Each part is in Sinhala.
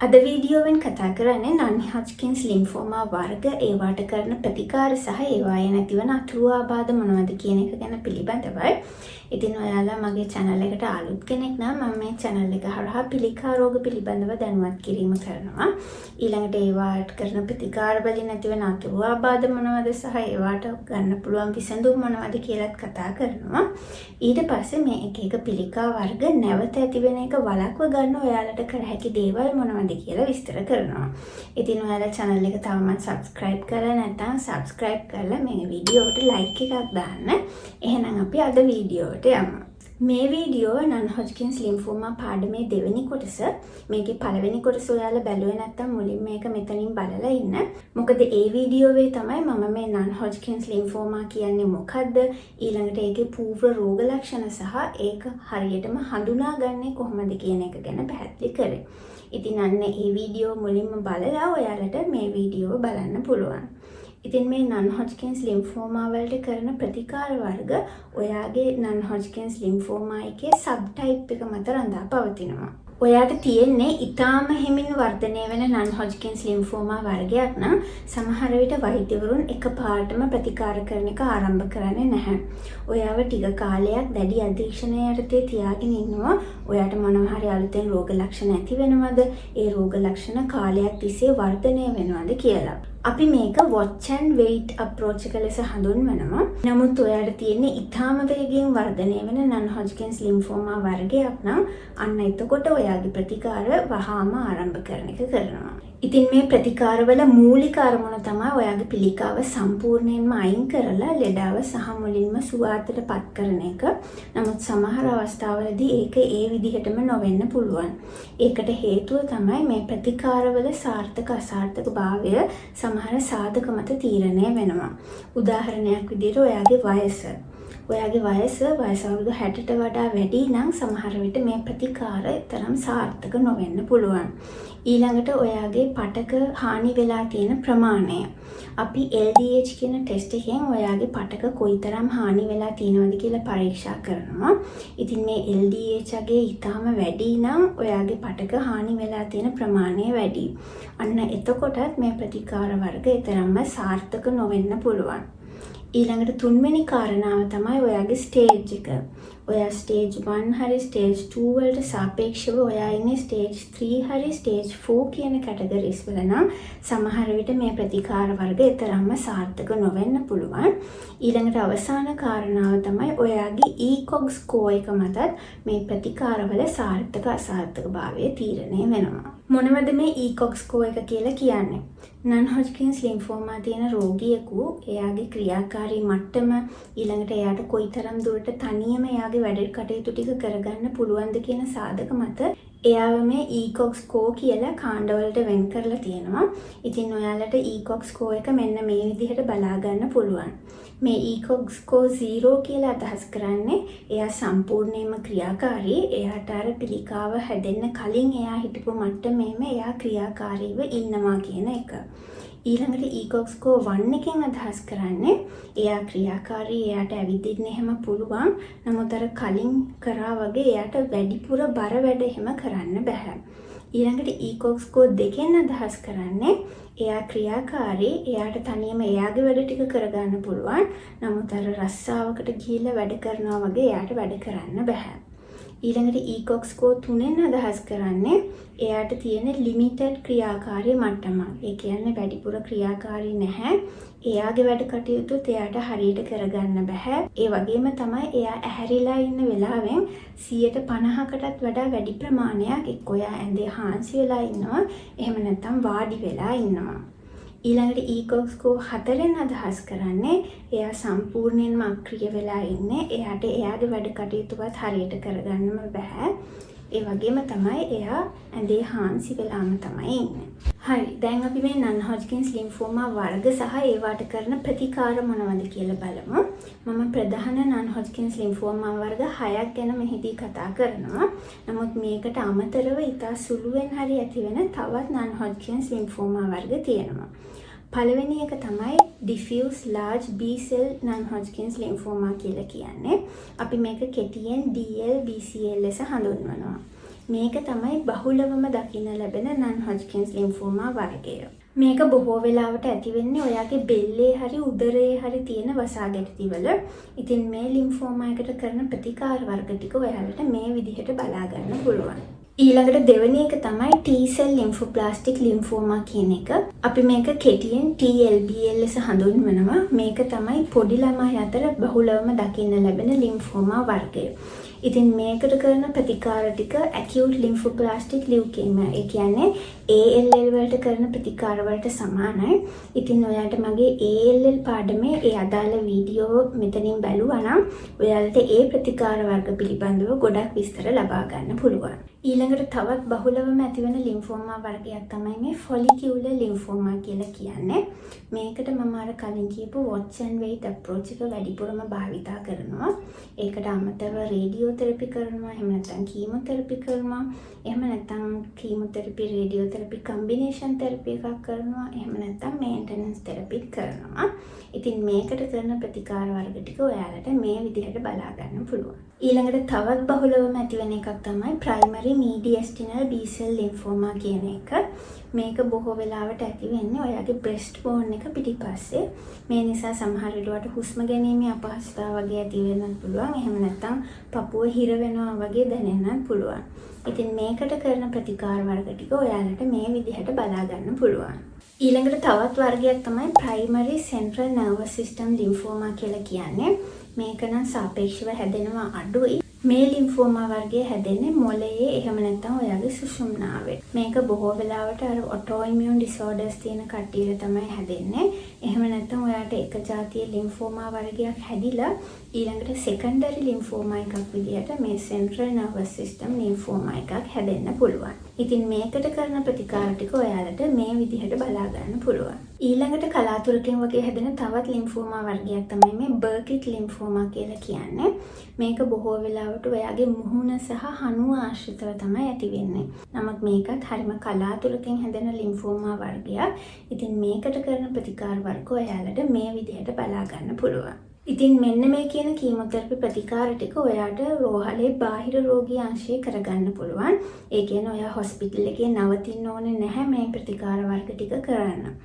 අද වීඩියෝවෙන් කතා කරන්නේ non-Hodgkin's lymphoma වර්ග ඒවාට කරන ප්‍රතිකාර සහ ඒවායේ නැතිවන අතුරු ආබාධ මොනවද කියන එක ගැන පිළිබඳවයි. ඉතින් ඔයාලා මගේ channel එකට අලුත් කෙනෙක් නම් මම මේ channel එක හරහා පිළිකා රෝග පිළිබඳව දැනුවත් කිරීම කරනවා. ඊළඟට ඒවාට කරන ප්‍රතිකාර වලින් නැතිවන අතුරු ආබාධ මොනවද සහ ඒවාට ගන්න පුළුවන් විසඳුම් මොනවද කියලාත් කතා කරනවා. ඊට පස්සේ මේ එක එක පිළිකා වර්ග නැවත ඇති වෙන එක වළක්ව ගන්න ඔයාලට කර හැකි දේවල් මොනවද කියලා විස්තර කරනවා. ඉතින් ඔයාලා channel එක තවමත් subscribe කරලා නැත්නම් subscribe කරලා මේ වීඩියෝවට like එකක් දාන්න. එහෙනම් අපි අද වීඩියෝවට යමු. මේ වීඩියෝ non-Hodgkin's lymphoma පාඩමේ දෙවෙනි කොටස. මේකේ පළවෙනි කොටස ඔයාලා බැලුවේ නැත්නම් මුලින්ම මේක මෙතනින් බලලා ඉන්න. මොකද ඒ වීඩියෝවේ තමයි මම මේ non-Hodgkin's lymphoma කියන්නේ මොකද්ද, ඊළඟට ඒකේ පූර්ව රෝග ලක්ෂණ සහ ඒක හරියටම හඳුනාගන්නේ කොහොමද කියන එක ගැන පැහැදිලි කරේ. ඉතින් අන්න ඒ වීඩියෝ මුලින්ම බලලා ඔයාලට මේ වීඩියෝ බලන්න පුළුවන්. ඉතින් මේ non-Hodgkin's lymphoma වලට කරන ප්‍රතිකාර වර්ග ඔයාගේ non-Hodgkin's lymphoma එකේ subtype එක මත රඳා පවතිනවා. ඔයාට තියෙන්නේ ඊටාම හිමින් වර්ධනය වෙන non-Hodgkin's lymphoma වර්ගයක් නම් සමහර විට වෛද්‍යවරුන් එකපාරටම ප්‍රතිකාර කරන එක ආරම්භ කරන්නේ නැහැ. ඔයාව ටික කාලයක් දැඩි අධීක්ෂණය යටතේ තියාගෙන ඉන්නවා. ඔයාට මොනවා හරි අලුතෙන් රෝග ලක්ෂණ ඇති වෙනවද? ඒ රෝග ලක්ෂණ කාලයක් තිස්සේ වර්ධනය වෙනවද කියලා. අපි මේක watch and wait approach එක ලෙස හඳුන්වනවා. නමුත් ඔයාට තියෙන්නේ ඊටාම වේගයෙන් වර්ධනය වෙන non-Hodgkin's lymphoma වර්ගයක් නම් අන්න එතකොට ඔයාගේ ප්‍රතිකාර වහාම ආරම්භ කරන එක කරනවා. ඉතින් මේ ප්‍රතිකාරවල මූලික අරමුණ තමයි ඔයාගේ පිළිකාව සම්පූර්ණයෙන්ම අයින් කරලා ලෙඩාව සහ මුලින්ම සුවාතට පත් කරන එක. නමුත් සමහර අවස්ථාවලදී ඒක ඒ විදිහටම නොවෙන්න පුළුවන්. ඒකට හේතුව තමයි මේ ප්‍රතිකාරවල සාර්ථක අසාර්ථක භාවය සමහර සාධක මත තීරණය වෙනවා. උදාහරණයක් විදිහට ඔයාගේ වයස. ඔයාගේ වයස අවුරුදු 60ට වඩා වැඩි නම් සමහර විට මේ ප්‍රතිකාර තරම් සාර්ථක නොවෙන්න පුළුවන්. ඊළඟට ඔයාගේ පටක හානි වෙලා තියෙන ප්‍රමාණය. අපි LDH කියන ටෙස්ට් එකෙන් ඔයාගේ පටක කොයිතරම් හානි වෙලා තියෙනවද කියලා පරීක්ෂා කරනවා. ඉතින් මේ LDH ගේ ඊටාම වැඩි නම් ඔයාගේ පටක හානි වෙලා තියෙන ප්‍රමාණය වැඩි. අන්න එතකොටත් මේ ප්‍රතිකාර වර්ග ඊතරම්ම සාර්ථක නොවෙන්න පුළුවන්. ඊළඟට තුන්වෙනි කාරණාව තමයි ඔයාගේ ස්ටේජ් එක. ඔයා ස්ටේජ් 1 හරි ස්ටේජ් 2 වලට සාපේක්ෂව ඔයා ඉන්නේ ස්ටේජ් 3 හරි ස්ටේජ් 4 කියන කැටගරිස් වල නම් සමහර විට මේ ප්‍රතිකාර වර්ග ඊතරම්ම සාර්ථක නොවෙන්න පුළුවන්. ඊළඟට අවසාන කාරණාව තමයි ඔයාගේ ECOG ස්කෝර් එක මතත් මේ ප්‍රතිකාරවල සාර්ථක අසාර්ථක භාවය තීරණය වෙනවා. මොනවද මේ ECOG ස්කෝර් එක කියලා කියන්නේ? non-Hodgkin's lymphoma තියෙන රෝගියෙකු එයාගේ ක්‍රියාකාරී මට්ටම, ඊළඟට එයාට කොයිතරම් දුරට තනියම එයාගේ වැඩ කටයුතු ටික කරගන්න පුළුවන්ද කියන සාධක මත එයාව මේ ECOG ස්කෝර් කියලා කාණ්ඩවලට වෙන් කරලා තියෙනවා. ඉතින් ඔයාලට ECOG ස්කෝර් එක මෙන්න මේ විදිහට බලා ගන්න පුළුවන්. මේ ECOG ස්කෝර් 0 කියලා අදහස් කරන්නේ එයා සම්පූර්ණයෙන්ම ක්‍රියාකාරී. එයාට අර පිළිකාව හැදෙන්න කලින් එයා හිටපු මට්ටමේම එයා ක්‍රියාකාරීව ඉන්නවා කියන එක. ඊළඟට ECOG ස්කෝර් 1 එකෙන් අදහස් කරන්නේ එයා ක්‍රියාකාරී, එයාට ඇවිදින්න එහෙම පුළුවන්. නමුත් අර කලින් කරා වගේ එයාට වැඩිපුර බර වැඩ එහෙම කරන්න බෑ. ඊළඟට ECOG ස්කෝර් 2 අදහස් කරන්නේ එයා ක්‍රියාකාරී, එයාට තනියම එයාගේ වැඩ ටික කරගන්න පුළුවන්. නමුත් අර රස්සාවකට ගිහිල්ලා වැඩ කරනවා වගේ එයාට වැඩ කරන්න බෑ. ඊළඟට ECOG ස්කෝර් 3 අදහස් කරන්නේ එයාට තියෙන ලිමිටඩ් ක්‍රියාකාරී මට්ටමක්. ඒ කියන්නේ වැඩිපුර ක්‍රියාකාරී නැහැ. එයාගේ වැඩ කටයුතුත් එයාට හරියට කරගන්න බෑ. ඒ වගේම තමයි එයා ඇහැරිලා ඉන්න වෙලාවෙන් 50%කටත් වඩා වැඩි ප්‍රමාණයක් එක්ක එයා ඇඳේ හාන්සි වෙලා ඉන්නවා. එහෙම නැත්නම් වාඩි වෙලා ඉන්නවා. ඊළඟට ECOG ස්කෝර් 4 අදහස් කරන්නේ එයා සම්පූර්ණයෙන්ම අක්‍රිය වෙලා ඉන්නේ. එයාට එයාගේ වැඩ කටයුතුවත් හරියට කරගන්නම බෑ. ඒ වගේම තමයි එයා ඇඳේ හාන්සි වෙලාම තමයි ඉන්නේ. හරි, දැන් අපි මේ non-Hodgkin's lymphoma වර්ග සහ ඒවට කරන ප්‍රතිකාර මොනවද කියලා බලමු. මම ප්‍රධාන non-Hodgkin's lymphoma වර්ග 6ක් ගැන මෙහිදී කතා කරනවා. නමුත් මේකට අමතරව ඉතා සුළුවෙන් හරි ඇතිවෙන තවත් non-Hodgkin's lymphoma වර්ග තියෙනවා. පළවෙනි එක තමයි diffuse large B-cell non-Hodgkin's lymphoma කියලා කියන්නේ. අපි මේක කෙටියෙන් DLBCL ලෙස හඳුන්වනවා. මේක තමයි බහුලවම දකින්න ලැබෙන non-Hodgkin's lymphoma වර්ගය. මේක බොහෝ වෙලාවට ඇති වෙන්නේ ඔයාගේ බෙල්ලේ හරි උදරයේ හරි තියෙන වසාගැටතිවල. ඉතින් මේ ලිම්ෆෝමා එකට කරන ප්‍රතිකාර වර්ග ටික ඔයාලට මේ විදිහට බලා ගන්න පුළුවන්. ඊළඟට දෙවෙනි එක තමයි T-cell lymphoblastic lymphoma කියන එක. අපි මේක කෙටියෙන් TLBL ලෙස හඳුන්වනවා. මේක තමයි පොඩි ළමයි අතර බහුලවම දකින්න ලැබෙන ලිම්ෆෝමා වර්ගය. ඉතින් මේකට කරන ප්‍රතිකාර ටික acute lymphoblastic leukemia. ඒ කියන්නේ ALL වලට කරන ප්‍රතිකාර වලට සමානයි. ඉතින් ඔයාලට මගේ ALL පාඩමේ ඒ අදාළ වීඩියෝ මෙතනින් බැලුවා නම් ඔයාලට ඒ ප්‍රතිකාර වර්ග පිළිබඳව ගොඩක් විස්තර ලබා ගන්න පුළුවන්. ඊළඟට තවත් බහුලවම ඇතිවන ලිම්ෆෝමා වර්ගයක් තමයි මේ follicular lymphoma කියලා කියන්නේ. මේකට මම අර කලින් කියපු watch and wait approach එක වැඩිපුරම භාවිතා කරනවා. ඒකට අමතරව රේඩියෝതെරපි කරනවා, එහෙම නැත්නම් කීමෝതെරපි කරනවා, එහෙම නැත්නම් කීමෝതെරපි රේඩියෝതെරපි කම්බිනේෂන් තෙරපි එකක් කරනවා, එහෙම නැත්නම් මේන්ටනන්ස් තෙරපි කරනවා. ඉතින් මේකට කරන ප්‍රතිකාර වර්ග ටික ඔයාලට මේ විදිහට බලා ගන්න පුළුවන්. ඊළඟට තවත් බහුලවම ඇතිවෙන එකක් තමයි primary mediastinal B-cell lymphoma කියන එක. මේක බොහෝ වෙලාවට ඇති වෙන්නේ ඔයාගේ breast bone එක පිටිපස්සේ. මේ නිසා සමහර වෙලාවට හුස්ම ගැනීමේ අපහසුතාව වගේ ඇති වෙන්නත් පුළුවන්. එහෙම නැත්නම් පපුව හිර වෙනවා වගේ දැනෙන්නත් පුළුවන්. ඉතින් මේකට කරන ප්‍රතිකාර වර්ග ටික ඔයාලට මේ විදිහට බලා ගන්න පුළුවන්. ඊළඟට තවත් වර්ගයක් තමයි primary central nervous system lymphoma කියලා කියන්නේ. මේක නම් සාපේක්ෂව හැදෙනවා අඩුයි. මේ ලිම්ෆෝමා වර්ගය හැදෙන්නේ මොළයේ එහෙම නැත්නම් ඔයාගේ සුෂුම්නාවේ. මේක බොහෝ වෙලාවට අර autoimmune disorders තියෙන කට්ටියට තමයි හැදෙන්නේ. එහෙම නැත්නම් ඔයාට එක જાතිය ලිම්ෆෝමා වර්ගයක් හැදිලා ඊළඟට secondary ලිම්ෆෝමා එකක් විදිහට මේ central nervous system ලිම්ෆෝමා එකක් හැදෙන්න පුළුවන්. ඉතින් මේකට කරන ප්‍රතිකාර ටික ඔයාලට මේ විදිහට බලා ගන්න පුළුවන්. ඊළඟට කලාතුරකින් වගේ හැදෙන තවත් ලිම්ෆෝමා වර්ගයක් තමයි මේ Burkitt lymphoma කියලා කියන්නේ. මේක බොහෝ වෙලාවට ඔයාගේ මුහුණ සහ හනුව ආශ්‍රිතව තමයි ඇති වෙන්නේ. නමුත් මේකත් හරිම කලාතුරකින් හැදෙන ලිම්ෆෝමා වර්ගයක්. ඉතින් මේකට කරන ප්‍රතිකාර වර්ග ඔයාලට මේ විදිහට බලා ගන්න පුළුවන්. ඉතින් මෙන්න මේ කියන කීමෝതെරපි ප්‍රතිකාර ටික ඔයාට රෝහලේ බාහිර රෝගී අංශයේ කරගන්න පුළුවන්. ඒ කියන්නේ ඔයා හොස්පිටල් එකේ නවතින්න ඕනේ නැහැ මේ ප්‍රතිකාර වර්ග ටික කරන්න.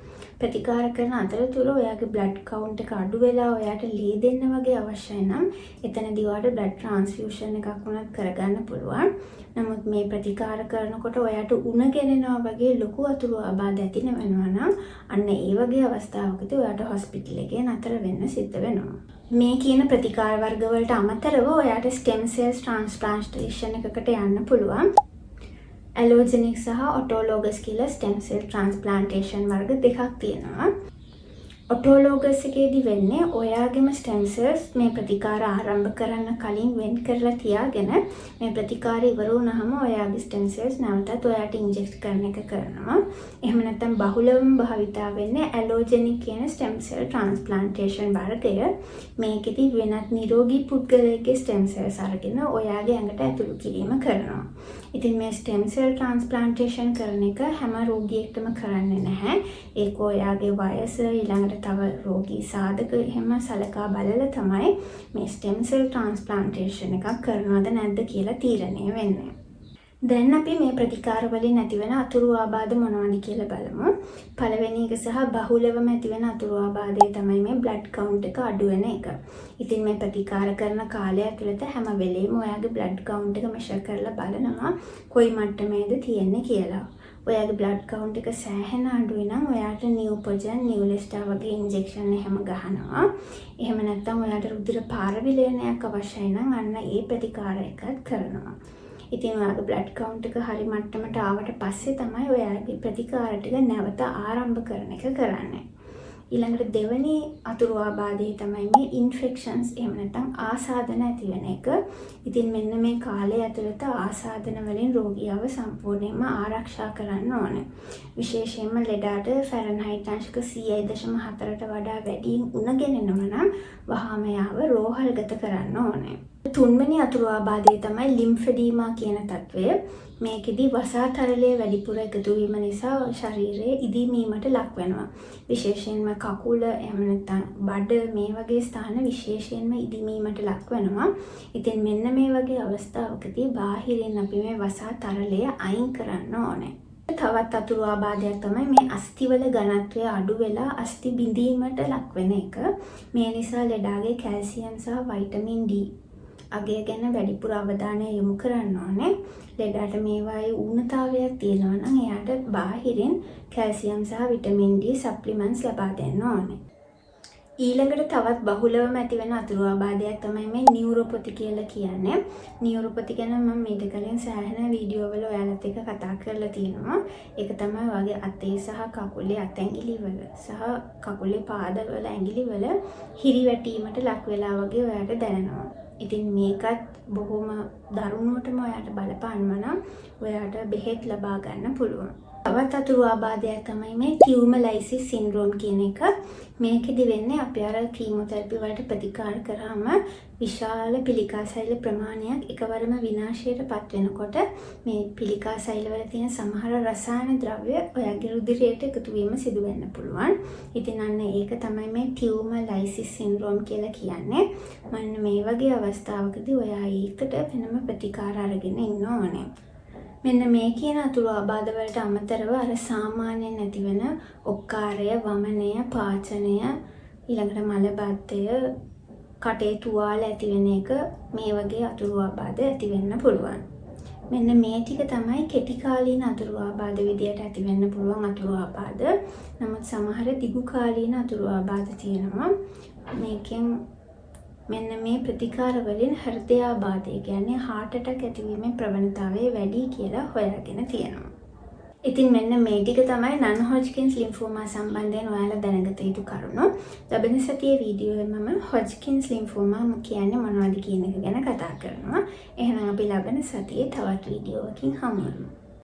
ප්‍රතිකාර කරන අතරතුර ඔයාගේ බ්ලඩ් කවුන්ට් එක අඩු වෙලා ඔයාට ලී දෙන්න වගේ අවශ්‍යයි නම් එතනදී ඔයාට බ්ලඩ් ට්‍රාන්ස්ෆියුෂන් එකක් වුණත් කරගන්න පුළුවන්. නමුත් මේ ප්‍රතිකාර කරනකොට ඔයාට උණ ගෙනෙනවා වගේ ලොකු අතුරු ආබාධ ඇති වෙනවා නම් අන්න ඒ වගේ අවස්ථාවකදී ඔයාට හොස්පිටල් එකේ නතර වෙන්න සිද්ධ වෙනවා. මේ කියන ප්‍රතිකාර වර්ග වලට අමතරව ඔයාට ස්ටෙම් සෙල්ස් ට්‍රාන්ස්ප්ලාන්ටේෂන් එකකට යන්න පුළුවන්. ඇලෝජෙනික් සහ ඔටෝලෝගස් කියලා ස්ටෙම් සෙල් ට්‍රාන්ස්ප්ලාන්ටේෂන් වර්ග දෙකක් තියෙනවා. ඔටෝලෝගස් එකේදී වෙන්නේ ඔයාගේම ස්ටෙම් සෙල්ස් මේ ප්‍රතිකාර ආරම්භ කරන්න කලින් වෙන් කරලා තියාගෙන මේ ප්‍රතිකාර ඉවර වුණාම ඔයාගේ ස්ටෙම් සෙල්ස් නැවතත් ඔයාට ඉන්ජෙක්ට් කරන එක කරනවා. එහෙම නැත්නම් බහුලවම භාවිතා වෙන්නේ ඇලෝජෙනික් කියන ස්ටෙම් සෙල් ට්‍රාන්ස්ප්ලාන්ටේෂන් වර්ගය. මේකෙදි වෙනත් නිරෝගී පුද්ගලයෙක්ගේ ස්ටෙම් සෙල්ස් අරගෙන ඔයාගේ ඇඟට ඇතුළු කිරීම කරනවා. ඉතින් මේ ස්ටෙම් සෙල් ට්‍රාන්ස්ප්ලාන්ටේෂන් කරන එක හැම රෝගියෙක්ටම කරන්නේ නැහැ. ඒක ඔයාගේ වයස ඊළඟට තව රෝගී සාධක එහෙම සලකා බලලා තමයි මේ ස්ටෙම් සෙල් ට්‍රාන්ස්ප්ලාන්ටේෂන් එකක් කරනවද නැද්ද කියලා තීරණය වෙන්නේ. දැන් අපි මේ ප්‍රතිකාර වලින් ඇතිවන අතුරු ආබාධ මොනවද කියලා බලමු. පළවෙනි එක සහ බහුලවම ඇතිවන අතුරු ආබාධය තමයි මේ බ්ලඩ් කවුන්ට් එක අඩු වෙන එක. ඉතින් මේ ප්‍රතිකාර කරන කාලය ඇතුළත හැම වෙලෙම ඔයාගේ බ්ලඩ් කවුන්ට් එක මෙෂර් කරලා බලනවා කොයි මට්ටමේද තියෙන්නේ කියලා. ඔයාගේ බ්ලඩ් කවුන්ට් එක සෑහෙන අඩුයි නම් ඔයාට නියුපොජන්, නියුලෙස්ටා වගේ ඉන්ජෙක්ෂන් එහෙම ගහනවා. එහෙම නැත්නම් ඔයාට රුධිර පාරවිලයනයක් අවශ්‍යයි නම් අන්න ඒ ප්‍රතිකාර එකත් කරනවා. ඉතින් ඔයාගේ බ්ලඩ් කවුන්ට් එක හරි මට්ටමට ආවට පස්සේ තමයි ඔයාගේ ප්‍රතිකාර ටික නැවත ආරම්භ කරන එක කරන්නේ. ඊළඟට දෙවෙනි අතුරු ආබාධය තමයි මේ ඉන්ෆෙක්ෂන්ස් එහෙම නැත්නම් ආසාදන ඇති වෙන එක. ඉතින් මෙන්න මේ කාලය ඇතුළත ආසාදන වලින් රෝගියාව සම්පූර්ණයෙන්ම ආරක්ෂා කරන්න ඕනේ. විශේෂයෙන්ම ලෙඩට ෆැරන්හයිට් අංශක 100.4ට වඩා වැඩි උණ ගෙනෙනවා නම් වහාම යාව රෝහල්ගත කරන්න ඕනේ. තුන්වෙනි අතුරු ආබාධය තමයි ලිම්ෆෙඩීමා කියන තත්ත්වය. මේකෙදි වසා තරලය වැඩිපුර එකතු වීම නිසා ශරීරයේ ඉදීමීමට ලක් වෙනවා. විශේෂයෙන්ම කකුල එහෙම නැත්නම් බඩ මේ වගේ ස්ථාන විශේෂයෙන්ම ඉදීමීමට ලක් වෙනවා. ඉතින් මෙන්න මේ වගේ අවස්ථාවකදී බාහිරින් අපි මේ වසා තරලය අයින් කරන්න ඕනේ. තවත් අතුරු ආබාධයක් තමයි මේ අස්තිවල ඝනත්වය අඩු වෙලා අස්ති බිඳීමට ලක් වෙන එක. මේ නිසා ලෙඩාගේ කැල්සියම් සහ වයිටමින් D අගය ගැන වැඩිපුර අවධානය යොමු කරන්න ඕනේ. ලෙඩාට මේවායේ ඌනතාවයක් තියෙනවා නම් එයාට බාහිරින් කැල්සියම් සහ විටමින් D සප්ලිමන්ට්ස් ලබා දෙන්න ඕනේ. ඊළඟට තවත් බහුලවම ඇති වෙන අතුරු ආබාධයක් තමයි මේ නියුරෝපති කියලා කියන්නේ. නියුරෝපති ගැන මම ඊට කලින් සෑහෙන වීඩියෝ වල ඔයාලත් එක්ක කතා කරලා තියෙනවා. ඒක තමයි වගේ අතේ සහ කකුලේ අතැඟිලි වල සහ කකුලේ පාදවල ඇඟිලි වල හිරිවැටීමට ලක් වෙලා වගේ ඔයාලට දැනෙනවා. ඉතින් මේකත් බොහොම දරුණුවටම ඔයාලට බලපානවා නම් ඔයාලට බෙහෙත් ලබා ගන්න පුළුවන්. තවත් අතුරු ආබාධයක් තමයි මේ ටියුමර් සින්ඩ්‍රෝම් කියන එක. මේකෙදි වෙන්නේ අපි අර කීමෝതെරපි වලට ප්‍රතිකාර කරාම විශාල පිළිකා සෛල ප්‍රමාණයක් එකවරම විනාශයට පත් වෙනකොට මේ පිළිකා සෛල වල තියෙන සමහර රසායන ද්‍රව්‍ය ඔයාගේ රුධිරයට එකතු වීම සිදු වෙන්න පුළුවන්. ඉතින් අන්න ඒක තමයි මේ ටියුමර් සින්ඩ්‍රෝම් කියලා කියන්නේ. මන්න මේ වගේ අවස්ථාවකදී ඔයා ඒකට වෙනම ප්‍රතිකාර අරගෙන ඉන්න ඕනේ. මෙන්න මේ කියන අතුරු ආබාධ වලට අමතරව අර සාමාන්‍යයෙන් නැතිවෙන ඔක්කාරය, වමනය, පාචනය, ඊළඟට මලබද්ධය, කටේ තුවාල ඇති වෙන එක මේ වගේ අතුරු ආබාධ ඇති වෙන්න පුළුවන්. මෙන්න මේ ටික තමයි කෙටි කාලීන අතුරු ආබාධ විදියට ඇති වෙන්න පුළුවන් අතුරු ආබාධ. නමුත් සමහර දිගු කාලීන අතුරු ආබාධ තියෙනවා. මේකෙන් මෙන්න මේ ප්‍රතිකාර වලින් හෘදයාබාධය කියන්නේ heart attack ඇතිවීමේ ප්‍රවණතාවය වැඩි කියලා හොයාගෙන තියෙනවා. ඉතින් මෙන්න මේ ටික තමයි non-Hodgkin's lymphoma සම්බන්ධයෙන් ඔයාලා දැනගත යුතු කරුණු. ලබන සතියේ වීඩියෝ එකේ මම Hodgkin's lymphoma කියන්නේ මොනවද කියන එක ගැන කතා කරනවා. එහෙනම් අපි ලබන සතියේ තවත් වීඩියෝ එකකින් හමු වෙමු.